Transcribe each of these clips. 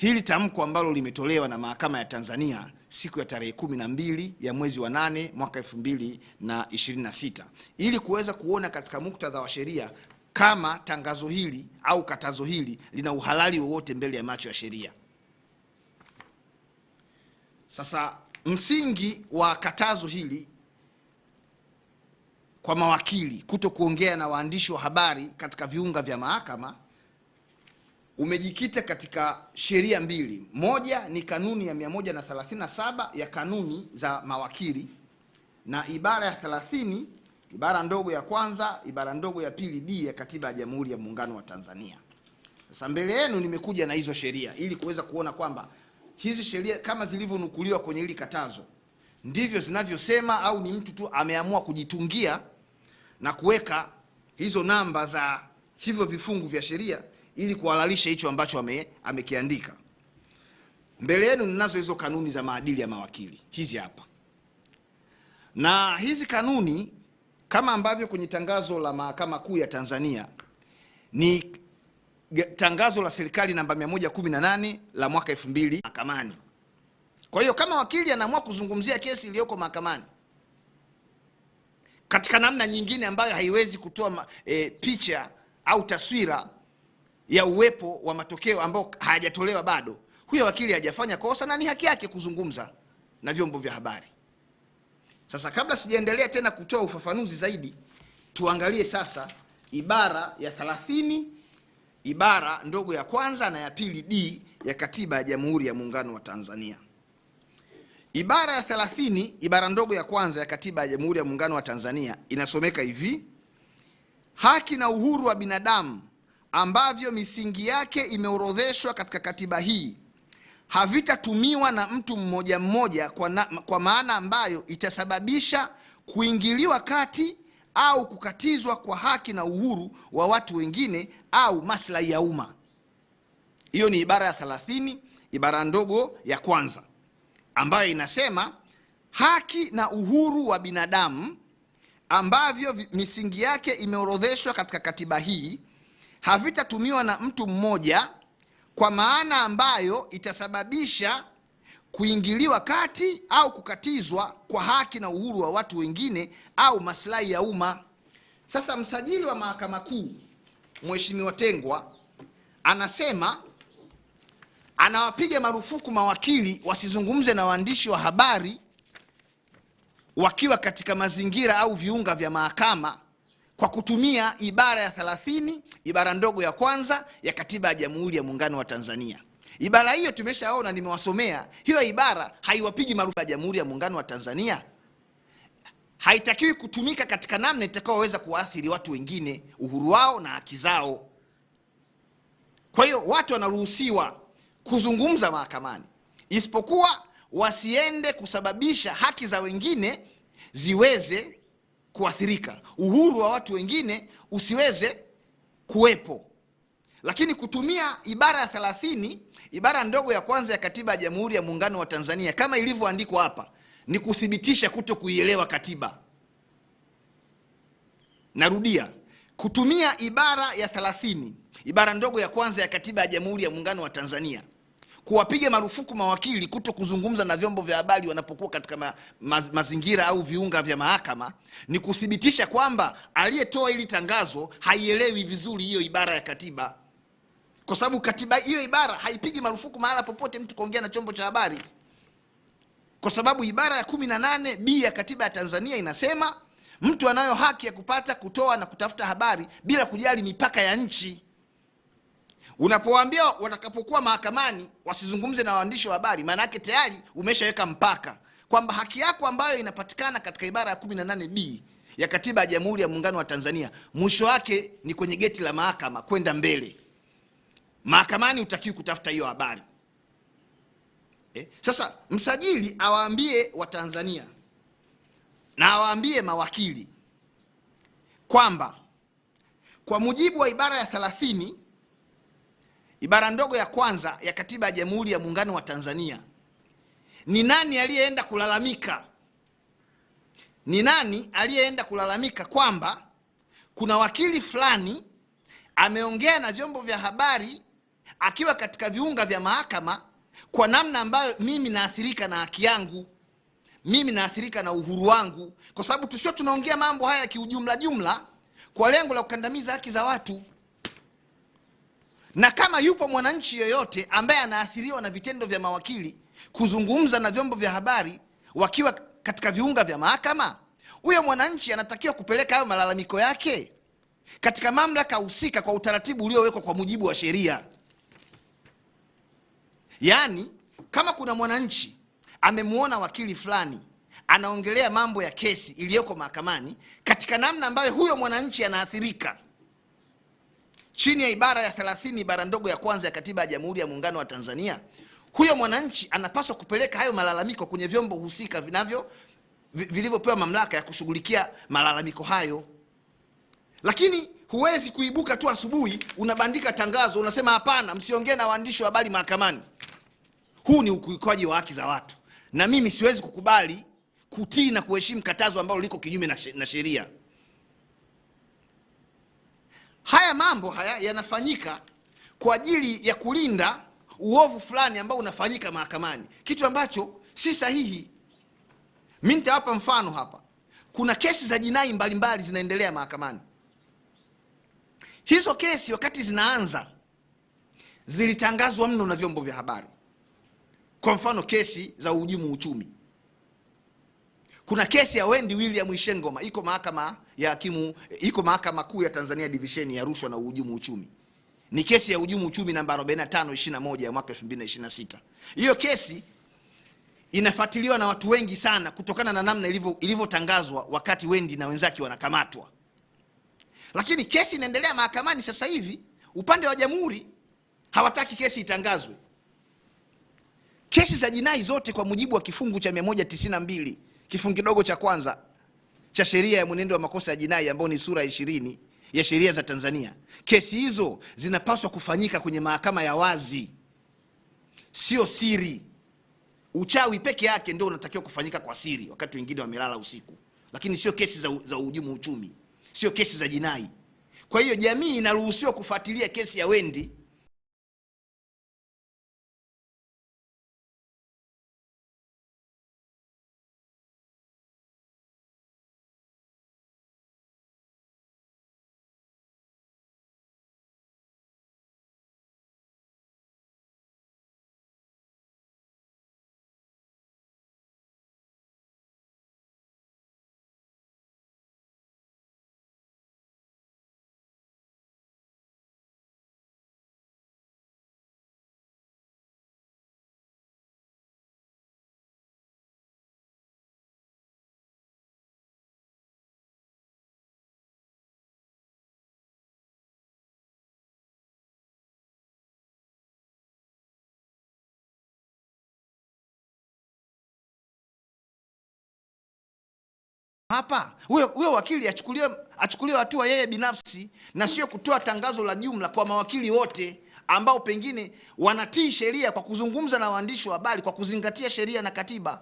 hili tamko ambalo limetolewa na mahakama ya Tanzania siku ya tarehe 12 ya mwezi wa 8 mwaka 2026 ili kuweza kuona katika muktadha wa sheria kama tangazo hili au katazo hili lina uhalali wowote mbele ya macho ya sheria. Sasa msingi wa katazo hili kwa mawakili kuto kuongea na waandishi wa habari katika viunga vya mahakama umejikita katika sheria mbili. Moja ni kanuni ya 137 ya kanuni za mawakili na ibara ya 30 ibara ndogo ya kwanza ibara ndogo ya pili D ya Katiba ya Jamhuri ya Muungano wa Tanzania. Sasa mbele yenu nimekuja na hizo sheria ili kuweza kuona kwamba hizi sheria kama zilivyonukuliwa kwenye hili katazo ndivyo zinavyosema au ni mtu tu ameamua kujitungia na kuweka hizo namba za hivyo vifungu vya sheria ili kuhalalisha hicho ambacho amekiandika. Mbele yenu ninazo hizo kanuni za maadili ya mawakili. Hizi hapa. Na hizi kanuni kama ambavyo kwenye tangazo la Mahakama Kuu ya Tanzania ni tangazo la serikali namba 118 la mwaka 2000 mahakamani. Kwa hiyo kama wakili anaamua kuzungumzia kesi iliyoko mahakamani katika namna nyingine ambayo haiwezi kutoa picha au taswira ya uwepo wa matokeo ambao hayajatolewa bado, huyo wakili hajafanya kosa na ni haki yake kuzungumza na vyombo vya habari. Sasa kabla sijaendelea tena kutoa ufafanuzi zaidi, tuangalie sasa ibara ya 30 ibara ndogo ya kwanza na ya pili D ya Katiba ya Jamhuri ya Muungano wa Tanzania. Ibara ya 30 ibara ndogo ya kwanza ya Katiba ya Jamhuri ya Muungano wa Tanzania inasomeka hivi: haki na uhuru wa binadamu ambavyo misingi yake imeorodheshwa katika katiba hii havitatumiwa na mtu mmoja mmoja kwa maana ambayo itasababisha kuingiliwa kati au kukatizwa kwa haki na uhuru wa watu wengine au maslahi ya umma. Hiyo ni ibara ya 30 ibara ndogo ya kwanza ambayo inasema haki na uhuru wa binadamu ambavyo misingi yake imeorodheshwa katika katiba hii havitatumiwa na mtu mmoja kwa maana ambayo itasababisha kuingiliwa kati au kukatizwa kwa haki na uhuru wa watu wengine au maslahi ya umma. Sasa msajili wa Mahakama Kuu Mheshimiwa Tengwa anasema anawapiga marufuku mawakili wasizungumze na waandishi wa habari wakiwa katika mazingira au viunga vya mahakama kwa kutumia ibara ya 30 ibara ndogo ya kwanza ya Katiba ya Jamhuri ya Muungano wa Tanzania. Ibara hiyo tumeshaona, nimewasomea. Hiyo ibara haiwapigi marufuku ya Jamhuri ya Muungano wa Tanzania. Haitakiwi kutumika katika namna itakayoweza kuathiri watu wengine, uhuru wao na haki zao. Kwa hiyo watu wanaruhusiwa kuzungumza mahakamani, isipokuwa wasiende kusababisha haki za wengine ziweze kuathirika, uhuru wa watu wengine usiweze kuwepo. Lakini kutumia ibara ya 30 ibara ndogo ya kwanza ya Katiba ya Jamhuri ya Muungano wa Tanzania kama ilivyoandikwa hapa ni kuthibitisha kuto kuielewa katiba. Narudia, kutumia ibara ya 30 ibara ndogo ya kwanza ya Katiba ya Jamhuri ya Muungano wa Tanzania kuwapiga marufuku mawakili kuto kuzungumza na vyombo vya habari wanapokuwa katika mazingira au viunga vya mahakama ni kuthibitisha kwamba aliyetoa hili tangazo haielewi vizuri hiyo ibara ya katiba. Kwa sababu katiba hiyo ibara haipigi marufuku mahala popote mtu kuongea na chombo cha habari. Kwa sababu ibara ya 18 B ya Katiba ya Tanzania inasema mtu anayo haki ya kupata, kutoa na kutafuta habari bila kujali mipaka ya nchi. Unapowaambia watakapokuwa mahakamani wasizungumze na waandishi wa habari, maana yake tayari umeshaweka mpaka kwamba haki yako ambayo inapatikana katika ibara ya 18B ya Katiba ya Jamhuri ya Muungano wa Tanzania mwisho wake ni kwenye geti la mahakama kwenda mbele. Mahakamani utakiwi kutafuta hiyo habari. Sasa msajili awaambie Watanzania na awaambie mawakili kwamba kwa mujibu wa ibara ya 30 ibara ndogo ya kwanza ya Katiba ya Jamhuri ya Muungano wa Tanzania, ni nani aliyeenda kulalamika? Ni nani aliyeenda kulalamika kwamba kuna wakili fulani ameongea na vyombo vya habari akiwa katika viunga vya mahakama, kwa namna ambayo mimi naathirika na haki yangu, mimi naathirika na uhuru wangu, kwa sababu tusio tunaongea mambo haya kiujumla jumla kwa lengo la kukandamiza haki za watu. Na kama yupo mwananchi yoyote ambaye anaathiriwa na vitendo vya mawakili kuzungumza na vyombo vya habari wakiwa katika viunga vya mahakama, huyo mwananchi anatakiwa kupeleka hayo malalamiko yake katika mamlaka husika kwa utaratibu uliowekwa kwa mujibu wa sheria. Yaani, kama kuna mwananchi amemuona wakili fulani anaongelea mambo ya kesi iliyoko mahakamani katika namna ambayo huyo mwananchi anaathirika chini ya ibara ya 30 ibara ndogo ya kwanza ya Katiba ya Jamhuri ya Muungano wa Tanzania, huyo mwananchi anapaswa kupeleka hayo malalamiko kwenye vyombo husika vilivyopewa mamlaka ya kushughulikia malalamiko hayo. Lakini huwezi kuibuka tu asubuhi unabandika tangazo unasema hapana, msiongee na waandishi wa habari mahakamani. Huu ni ukiukaji wa haki za watu, na mimi siwezi kukubali kutii na kuheshimu katazo ambalo liko kinyume na sheria. Haya mambo haya yanafanyika kwa ajili ya kulinda uovu fulani ambao unafanyika mahakamani, kitu ambacho si sahihi. Mimi nitawapa mfano hapa. Kuna kesi za jinai mbalimbali zinaendelea mahakamani. Hizo kesi wakati zinaanza zilitangazwa mno na vyombo vya habari. Kwa mfano, kesi za uhujumu uchumi. Kuna kesi ya Wendy William Ishengoma iko mahakama ya hakimu, iko Mahakama Kuu ya Tanzania Division ya rushwa na uhujumu uchumi. Ni kesi ya uhujumu uchumi namba 4521 ya mwaka 2026. Hiyo kesi inafuatiliwa na watu wengi sana kutokana na namna ilivyotangazwa wakati Wendy na wenzake wanakamatwa. Lakini kesi inaendelea mahakamani sasa hivi, upande wa jamhuri hawataki kesi itangazwe. Kesi za jinai zote kwa mujibu wa kifungu cha 192 kifungu kidogo cha kwanza cha sheria ya mwenendo wa makosa ya jinai ambao ni sura 20 ya sheria za Tanzania, kesi hizo zinapaswa kufanyika kwenye mahakama ya wazi, sio siri. Uchawi peke yake ndio unatakiwa kufanyika kwa siri wakati wengine wamelala usiku, lakini sio kesi za uhujumu uchumi, sio kesi za jinai. Kwa hiyo jamii inaruhusiwa kufuatilia kesi ya Wendy hapa. Huyo wakili achukuliwe hatua yeye binafsi, na sio kutoa tangazo la jumla kwa mawakili wote ambao pengine wanatii sheria kwa kuzungumza na waandishi wa habari kwa kuzingatia sheria na katiba.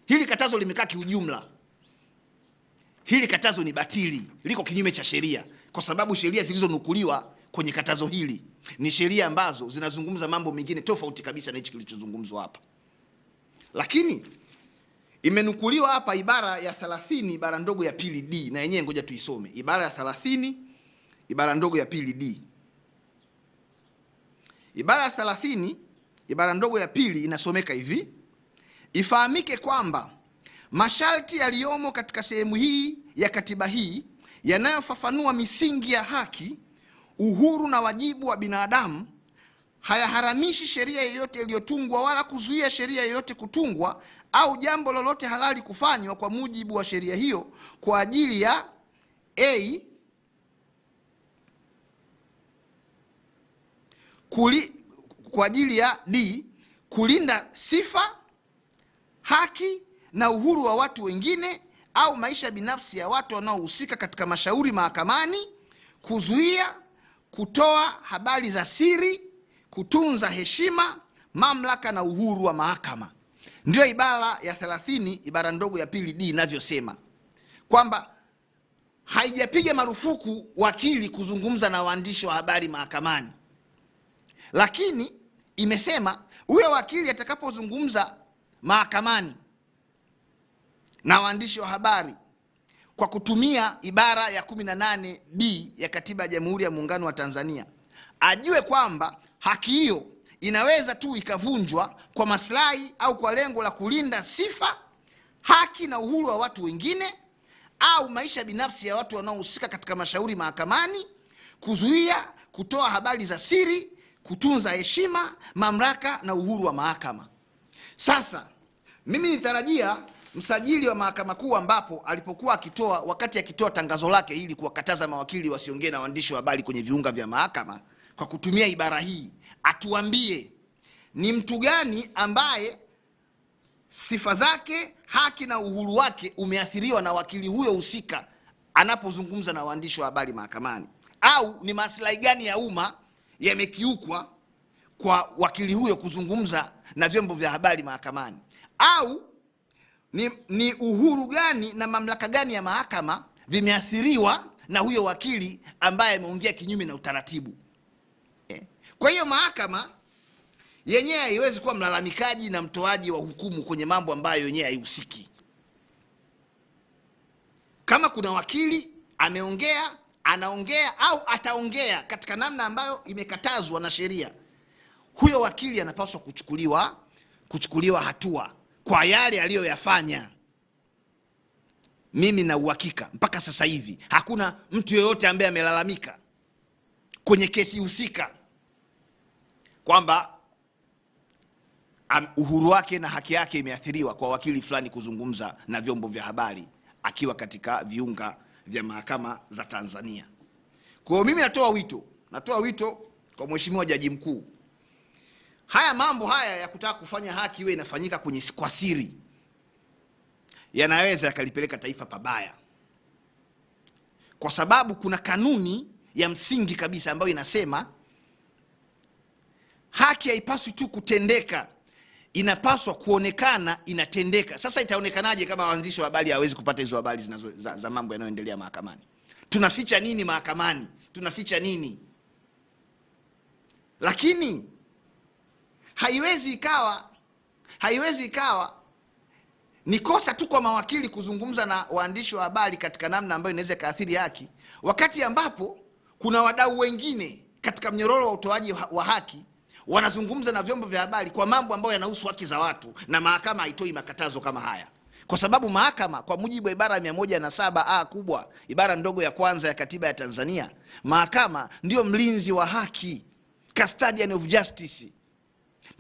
Hili katazo limekaa kiujumla. Hili katazo ni batili, liko kinyume cha sheria, kwa sababu sheria zilizonukuliwa kwenye katazo hili ni sheria ambazo zinazungumza mambo mengine tofauti kabisa na hichi kilichozungumzwa hapa. Lakini imenukuliwa hapa ibara ya 30 ibara ndogo ya pili D, na yenyewe ngoja tuisome. Ibara ya 30 ibara ndogo ya pili D. Ibara ya 30 ibara ndogo ya pili inasomeka hivi: ifahamike kwamba masharti yaliyomo katika sehemu hii ya katiba hii yanayofafanua misingi ya haki, uhuru na wajibu wa binadamu hayaharamishi sheria yoyote iliyotungwa wala kuzuia sheria yoyote kutungwa au jambo lolote halali kufanywa kwa mujibu wa sheria hiyo kwa ajili ya kwa ajili ya D, kulinda sifa, haki na uhuru wa watu wengine au maisha binafsi ya watu wanaohusika katika mashauri mahakamani, kuzuia, kutoa habari za siri, kutunza heshima, mamlaka na uhuru wa mahakama. Ndio ibara ya 30 ibara ndogo ya pili D inavyosema, kwamba haijapiga marufuku wakili kuzungumza na waandishi wa habari mahakamani, Lakini imesema huyo wakili atakapozungumza mahakamani na waandishi wa habari kwa kutumia ibara ya 18B ya Katiba ya Jamhuri ya Muungano wa Tanzania, ajue kwamba haki hiyo inaweza tu ikavunjwa kwa maslahi au kwa lengo la kulinda sifa, haki na uhuru wa watu wengine au maisha binafsi ya watu wanaohusika katika mashauri mahakamani, kuzuia kutoa habari za siri, kutunza heshima, mamlaka na uhuru wa mahakama. Sasa mimi nitarajia msajili wa Mahakama Kuu ambapo alipokuwa wakati akitoa tangazo lake ili kuwakataza mawakili wasiongee na waandishi wa habari kwenye viunga vya mahakama kwa kutumia ibara hii, atuambie ni mtu gani ambaye sifa zake, haki na uhuru wake umeathiriwa na wakili huyo husika anapozungumza na waandishi wa habari mahakamani, au ni maslahi gani ya umma yamekiukwa kwa wakili huyo kuzungumza na vyombo vya habari mahakamani, au ni uhuru gani na mamlaka gani ya mahakama vimeathiriwa na huyo wakili ambaye ameongea kinyume na utaratibu. Kwa hiyo mahakama yenyewe haiwezi kuwa mlalamikaji na mtoaji wa hukumu kwenye mambo ambayo yenyewe haihusiki. Kama kuna wakili ameongea, anaongea au ataongea katika namna ambayo imekatazwa na sheria, huyo wakili anapaswa kuchukuliwa hatua kwa yale aliyoyafanya. Mimi na uhakika mpaka sasa hivi hakuna mtu yeyote ambaye amelalamika kwenye kesi husika kwamba uhuru wake na haki yake imeathiriwa kwa wakili fulani kuzungumza na vyombo vya habari akiwa katika viunga vya mahakama za Tanzania. Kwa hiyo mimi natoa wito kwa Mheshimiwa Jaji Mkuu. Haya mambo haya ya kutaka kufanya haki iwe inafanyika kwa siri yanaweza yakalipeleka taifa pabaya, kwa sababu kuna kanuni ya msingi kabisa ambayo inasema haki haipaswi tu kutendeka, inapaswa kuonekana inatendeka. Sasa itaonekanaje kama waandishi wa habari hawezi kupata hizo habari za mambo yanayoendelea mahakamani? Tunaficha nini mahakamani? Tunaficha nini? Lakini haiwezi ikawa ni kosa tu kwa mawakili kuzungumza na waandishi wa habari katika namna ambayo inaweza kaathiri haki, wakati ambapo kuna wadau wengine katika mnyororo wa utoaji wa haki wanazungumza na vyombo vya habari kwa mambo ambayo yanahusu haki za watu, na mahakama haitoi makatazo kama haya. Kwa sababu mahakama kwa mujibu wa ibara 107A kubwa, ibara ndogo ya kwanza ya Katiba ya Tanzania, mahakama ndio mlinzi wa haki, custodian of justice.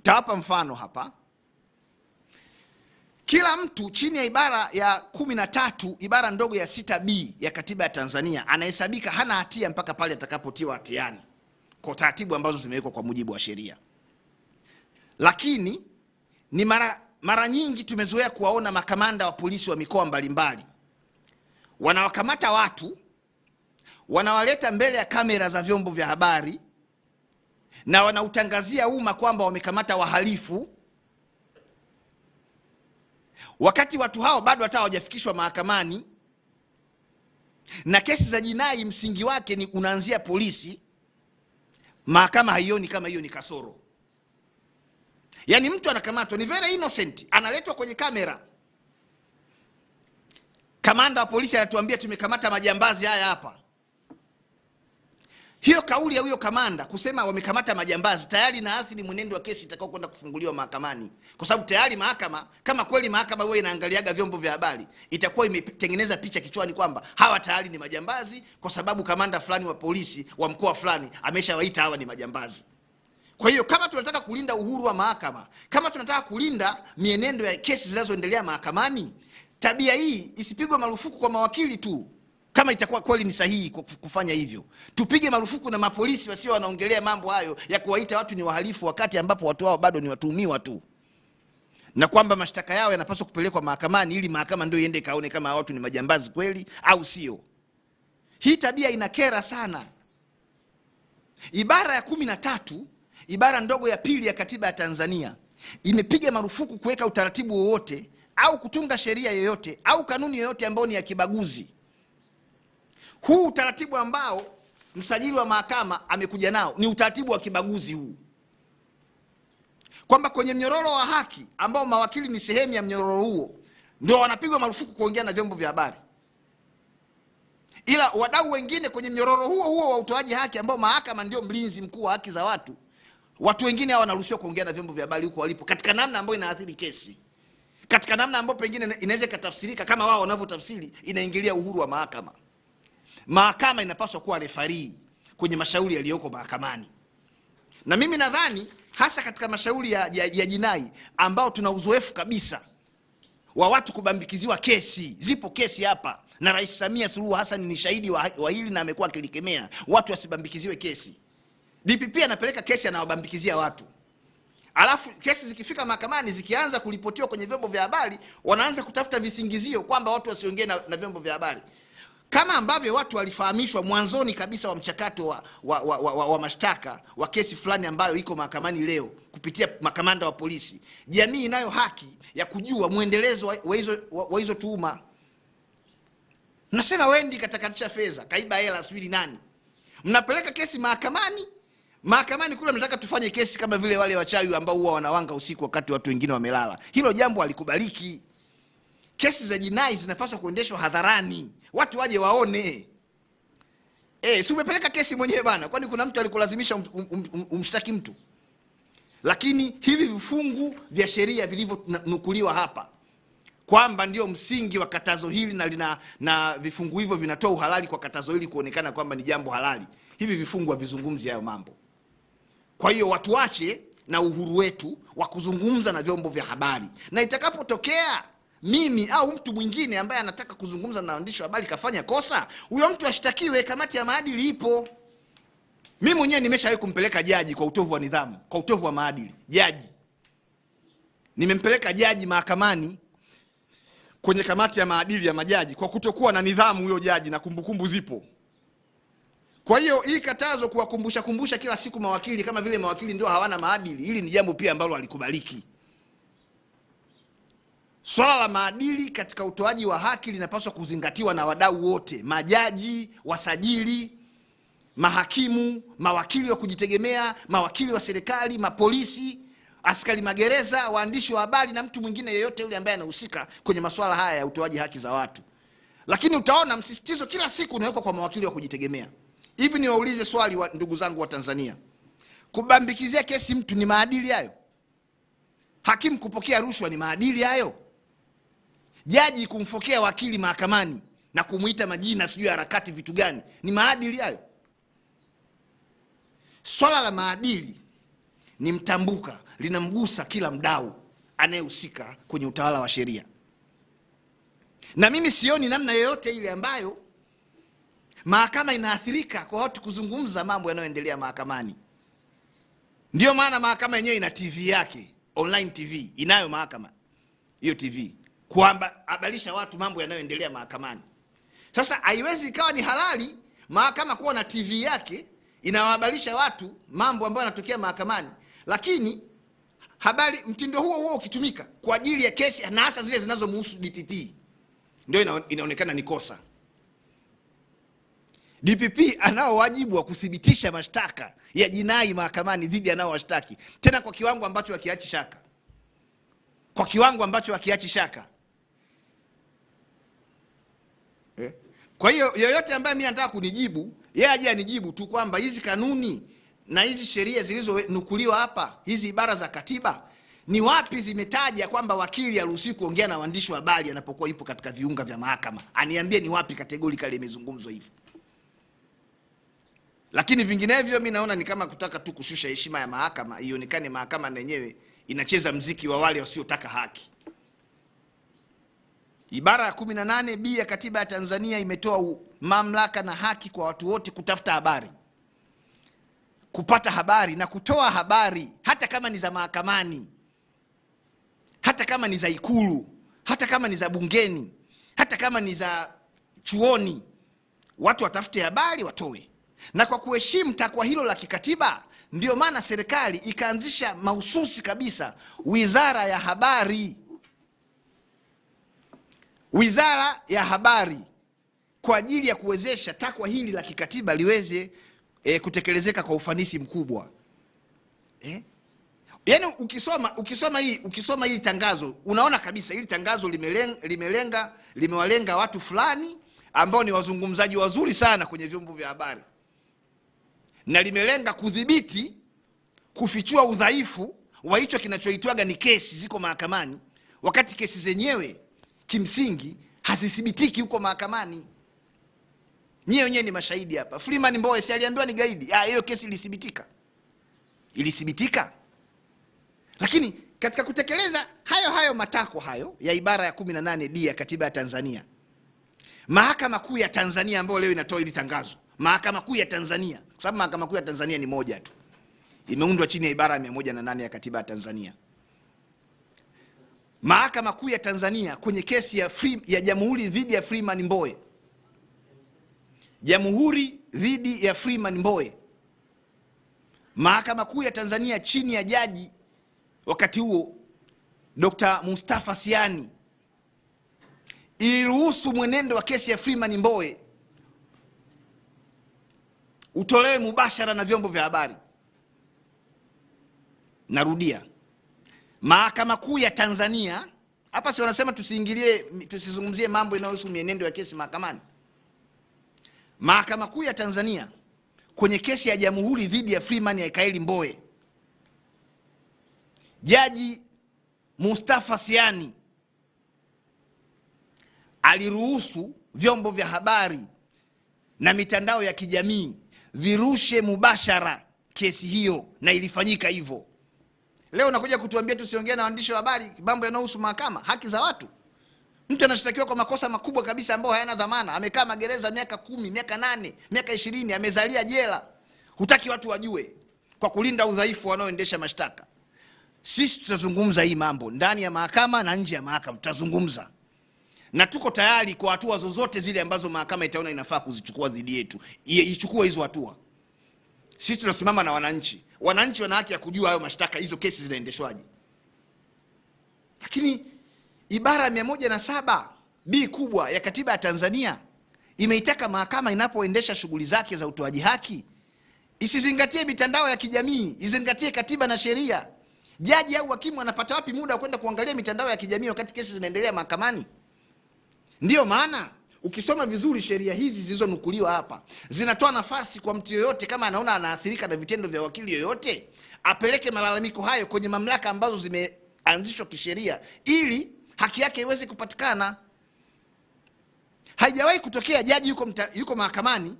Tawapa mfano hapa. Kila mtu chini ya ibara ya 13 ibara ndogo ya 6B ya Katiba ya Tanzania anahesabika hana hatia mpaka pale atakapotiwa hatiani kwa taratibu ambazo zimewekwa kwa mujibu wa sheria. Lakini ni mara nyingi tumezoea kuwaona makamanda wa polisi wa mikoa mbalimbali wanawakamata watu, wanawaleta mbele ya kamera za vyombo vya habari na wanautangazia umma kwamba wamekamata wahalifu, wakati watu hao bado hata hawajafikishwa mahakamani, na kesi za jinai msingi wake ni unaanzia polisi. Mahakama haioni kama hiyo ni kasoro. Yani mtu anakamatwa ni very innocent, analetwa kwenye kamera, kamanda wa polisi anatuambia tumekamata majambazi haya hapa. Hiyo kauli ya huyo kamanda kusema wamekamata majambazi tayari na athiri mwenendo wa kesi itakao kwenda kufunguliwa mahakamani, kwa sababu tayari mahakama, kama kweli mahakama wewe inaangaliaga vyombo vya habari, itakuwa imetengeneza picha kichwani kwamba hawa tayari ni majambazi kwa sababu kamanda fulani wa polisi wa mkoa fulani ameshawaita hawa ni majambazi. Kwa hiyo kama tunataka kulinda uhuru wa mahakama, kama tunataka kulinda mienendo ya kesi zinazoendelea mahakamani, tabia hii isipigwe marufuku kwa mawakili tu. Kama itakuwa kweli ni sahihi kufanya hivyo, tupige marufuku na mapolisi wasio wanaongelea mambo hayo ya kuwaita watu ni wahalifu wakati ambapo watu hao bado ni watuhumiwa tu, na kwamba mashtaka yao yanapaswa kupelekwa mahakamani ili mahakama ndio iende kaone kama watu ni majambazi kweli au sio. Hii tabia inakera sana. Ibara ya 13 ibara ndogo ya pili ya Katiba ya Tanzania imepiga marufuku kuweka utaratibu wowote au kutunga sheria yoyote au kanuni yoyote ambayo ni ya kibaguzi. Huu utaratibu ambao msajili wa mahakama amekuja nao ni utaratibu wa kibaguzi huu. kwamba kwenye mnyororo wa haki ambao mawakili ni sehemu ya mnyororo huo, ndio wanapigwa marufuku kuongea na vyombo vya habari. Ila wadau wengine kwenye mnyororo huo wa utoaji haki ambao mahakama ndio mlinzi mkuu wa haki za watu wengine hao wanaruhusiwa kuongea na vyombo vya habari huko walipo, katika namna ambayo inaathiri kesi, katika namna ambayo pengine inaweza ikatafsirika kama wao wanavyotafsiri inaingilia uhuru wa mahakama. Mahakama inapaswa kuwa refarii kwenye mashauri yaliyoko mahakamani. Na mimi nadhani hasa katika mashauri ya jinai ambao tuna uzoefu kabisa wa watu kubambikiziwa kesi. Zipo kesi hapa na Rais Samia Suluhu Hassan ni shahidi wa hili na amekuwa akilikemea watu wasibambikiziwe kesi. DPP anapeleka kesi anawabambikizia watu. Alafu kesi zikifika mahakamani zikianza kuripotiwa kwenye vyombo vya habari, wanaanza kutafuta visingizio kwamba watu wasiongee na vyombo vya habari. Kama ambavyo watu walifahamishwa mwanzoni kabisa wa mchakato wa mashtaka wa kesi fulani ambayo iko mahakamani leo kupitia makamanda wa polisi, jamii inayo haki ya kujua muendelezo wa hizo tuhuma. Mnasema Wendi katakatisha fedha, kaiba hela sijui nani. Mnapeleka kesi mahakamani. Mahakamani kule mnataka tufanye kesi kama vile wale wachawi ambao huwa wanawanga usiku wakati watu wengine wamelala. Hilo jambo halikubaliki. Kesi za jinai zinapaswa kuendeshwa hadharani. Watu waje waone. Si umepeleka kesi mwenyewe bana. Kwani kuna mtu alikulazimisha umshtaki mtu? Lakini hivi vifungu vya sheria vilivyonukuliwa hapa kwamba ndio msingi wa katazo hili na vifungu hivyo vinatoa uhalali kwa katazo hili kuonekana kwamba ni jambo halali. Hivi vifungu havizungumzi hayo mambo. Kwa hiyo watu wache na uhuru wetu wa kuzungumza na vyombo vya habari. Na itakapotokea mimi au mtu mwingine ambaye anataka kuzungumza na waandishi wa habari kafanya kosa, huyo mtu ashtakiwe. Kamati ya maadili ipo. Mimi mwenyewe nimeshawahi kumpeleka jaji kwa utovu wa nidhamu, kwa utovu wa maadili. Jaji nimempeleka jaji mahakamani kwenye kamati ya maadili ya majaji kwa kutokuwa na nidhamu huyo jaji, na kumbukumbu zipo. Kwa hiyo hii katazo kuwakumbusha kila siku mawakili kama vile mawakili ndio hawana maadili, hili ni jambo pia ambalo halikubaliki. Swala la maadili katika utoaji wa haki linapaswa kuzingatiwa na wadau wote: majaji, wasajili, mahakimu, mawakili wa kujitegemea, mawakili wa serikali, mapolisi, askari magereza, waandishi wa habari na mtu mwingine yeyote yule ambaye anahusika kwenye masuala haya ya utoaji haki za watu. Lakini utaona msisitizo kila siku unawekwa kwa mawakili wa kujitegemea. Hivi niwaulize swali ndugu zangu wa Tanzania. Kubambikizia kesi mtu ni maadili hayo? Hakimu kupokea rushwa ni maadili hayo? Jaji kumfokea wakili mahakamani na kumuita majina sijui harakati vitu gani ni maadili hayo? Swala la maadili ni mtambuka, linamgusa kila mdau anayehusika kwenye utawala wa sheria. Na mimi sioni namna yoyote ile ambayo mahakama inaathirika kwa watu kuzungumza mambo yanayoendelea mahakamani. Ndio maana mahakama yenyewe ina TV yake, online TV inayo mahakama hiyo TV, kwamba habalisha watu mambo yanayoendelea mahakamani. Sasa haiwezi ikawa ni halali mahakama kuwa na TV yake inawahabalisha watu mambo ambayo yanatokea mahakamani, lakini habari mtindo huo ukitumika kwa ajili ya kesi na hasa zile zinazomhusu DPP, ndio inaonekana ni kosa. DPP anao wajibu wa kuthibitisha mashtaka ya jinai mahakamani dhidi anaowashtaki, tena kwa kiwango ambacho hakiachi shaka. Kwa kiwango ambacho hakiachi shaka. Kwa hiyo yoyote ambaye mimi nataka kunijibu, yeye aje anijibu tu kwamba hizi kanuni na hizi sheria zilizonukuliwa hapa, hizi ibara za katiba, ni wapi zimetaja kwamba wakili haruhusiwi kuongea na waandishi wa habari anapokuwa ipo katika viunga vya mahakama. Aniambie ni wapi kategori kale imezungumzwa hivyo. Lakini vinginevyo mimi naona ni kama kutaka tu kushusha heshima ya mahakama, ionekane mahakama na yenyewe inacheza mziki wa wale wasiotaka haki. Ibara ya 18B ya katiba ya Tanzania imetoa mamlaka na haki kwa watu wote kutafuta habari, kupata habari na kutoa habari, hata kama ni za mahakamani, hata kama ni za Ikulu, hata kama ni za bungeni, hata kama ni za chuoni. Watu watafute habari watoe. Na kwa kuheshimu takwa hilo la kikatiba, ndio maana serikali ikaanzisha mahususi kabisa Wizara ya Habari. Wizara ya Habari kwa ajili ya kuwezesha takwa hili la kikatiba liweze kutekelezeka kwa ufanisi mkubwa. Yani ukisoma hili tangazo unaona kabisa hili tangazo limewalenga watu fulani ambao ni wazungumzaji wazuri sana kwenye vyombo vya habari, na limelenga kudhibiti, kufichua udhaifu wa hicho kinachoitwaga ni kesi ziko mahakamani, wakati kesi zenyewe kimsingi hazithibitiki huko mahakamani. Nyewe ni mashahidi hapa. Freeman Mbowe si aliambiwa ni gaidi? Hiyo kesi ilithibitika. Lakini katika kutekeleza hayo matakwa hayo ya ibara ya 18D ya katiba ya Tanzania, Mahakama Kuu ya Tanzania ambayo leo inatoa hili tangazo, Mahakama Kuu ya Tanzania, kwa sababu Mahakama Kuu ya Tanzania ni moja tu, imeundwa chini ya ibara ya 108 ya katiba ya Tanzania. Mahakama Kuu ya Tanzania kwenye kesi ya Jamhuri dhidi ya Freeman Mbowe, Jamhuri dhidi ya Freeman Mbowe, Mahakama Kuu ya Tanzania chini ya jaji wakati huo Dr. Mustafa Siani iliruhusu mwenendo wa kesi ya Freeman Mbowe utolewe mubashara na vyombo vya habari. Narudia, Mahakama Kuu ya Tanzania, hapa si wanasema tusizungumzie mambo yanayohusu mienendo ya kesi mahakamani. Mahakama Kuu ya Tanzania kwenye kesi ya Jamhuri dhidi ya Freeman Aikaeli Mbowe, Jaji Mustafa Siani aliruhusu vyombo vya habari na mitandao ya kijamii virushe mubashara kesi hiyo, na ilifanyika hivyo. Leo unakuja kutuambia tusiongee na waandishi wa habari mambo yanayohusu mahakama, haki za watu. Mtu anashtakiwa kwa makosa makubwa kabisa ambayo hayana dhamana, amekaa magereza miaka 10, miaka 8, miaka 20, amezalia jela. Hutaki watu wajue kwa kulinda udhaifu wanaoendesha mashtaka. Sisi tutazungumza hii mambo ndani ya mahakama na nje ya mahakama, tutazungumza. Na tuko tayari kwa hatua zozote zile ambazo mahakama itaona inafaa kuzichukua dhidi yetu, ichukue hizo hatua. Sisi tunasimama na wananchi. Wananchi wana haki ya kujua hayo mashtaka, hizo kesi zinaendeshwaje. Lakini ibara ya 107B kubwa ya katiba ya Tanzania imeitaka mahakama inapoendesha shughuli zake za utoaji haki isizingatie mitandao ya kijamii, izingatie katiba na sheria. Jaji au hakimu anapata wapi muda wa kwenda kuangalia mitandao ya kijamii wakati kesi zinaendelea mahakamani? Ndiyo maana ukisoma vizuri sheria hizi zilizonukuliwa hapa, zinatoa nafasi kwa mtu yoyote kama anaona anaathirika na vitendo vya wakili yoyote, apeleke malalamiko hayo kwenye mamlaka ambazo zimeanzishwa kisheria ili haki yake iweze kupatikana. Haijawahi kutokea jaji yuko mahakamani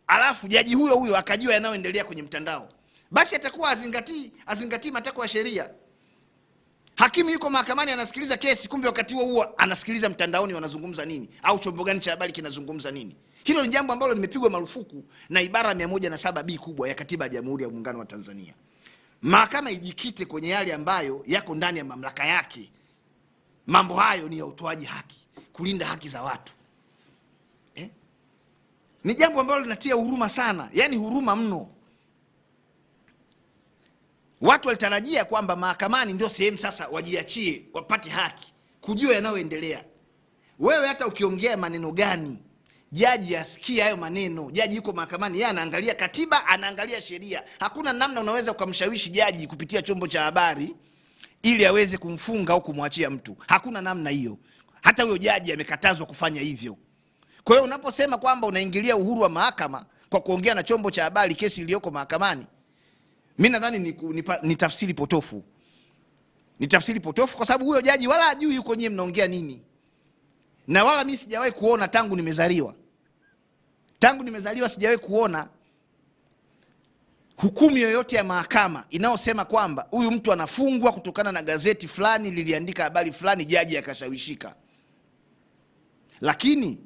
alafu jaji huyo akajua yanayoendelea kwenye mtandao. Basi atakuwa azingatii matakwa ya sheria. Hakimu yuko mahakamani anasikiliza kesi, kumbe wakati huo anasikiliza mtandaoni wanazungumza nini, au chombo gani cha habari kinazungumza nini. Hilo ni jambo ambalo limepigwa marufuku na ibara 107B kubwa ya katiba ya Jamhuri ya Muungano wa Tanzania. Mahakama ijikite kwenye yale ambayo yako ndani ya mamlaka yake. Mambo hayo ni ya utoaji haki, kulinda haki za watu. Ni jambo ambalo linatia huruma sana, yani huruma mno. Watu walitarajia kwamba mahakamani ndio sehemu sasa wajiachie, wapate haki, kujua yanayoendelea. Wewe hata ukiongea maneno gani, jaji asikie hayo maneno. Jaji yuko mahakamani, yeye anaangalia katiba, anaangalia sheria. Hakuna namna unaweza kumshawishi jaji kupitia chombo cha habari ili aweze kumfunga au kumwachia mtu. Hakuna namna hiyo. Hata huyo jaji amekatazwa kufanya hivyo. Kwa hiyo unaposema kwamba unaingilia uhuru wa mahakama kwa kuongea na chombo cha habari kesi iliyoko mahakamani, mimi nadhani ni tafsiri potofu. Ni tafsiri potofu kwa sababu huyo jaji wala hajui yuko nyewe mnaongea nini. Na wala mimi sijawahi kuona tangu nimezaliwa. Tangu nimezaliwa sijawahi kuona hukumu yoyote ya mahakama inayosema kwamba huyu mtu anafungwa kutokana na gazeti fulani liliandika habari fulani, jaji akashawishika. Lakini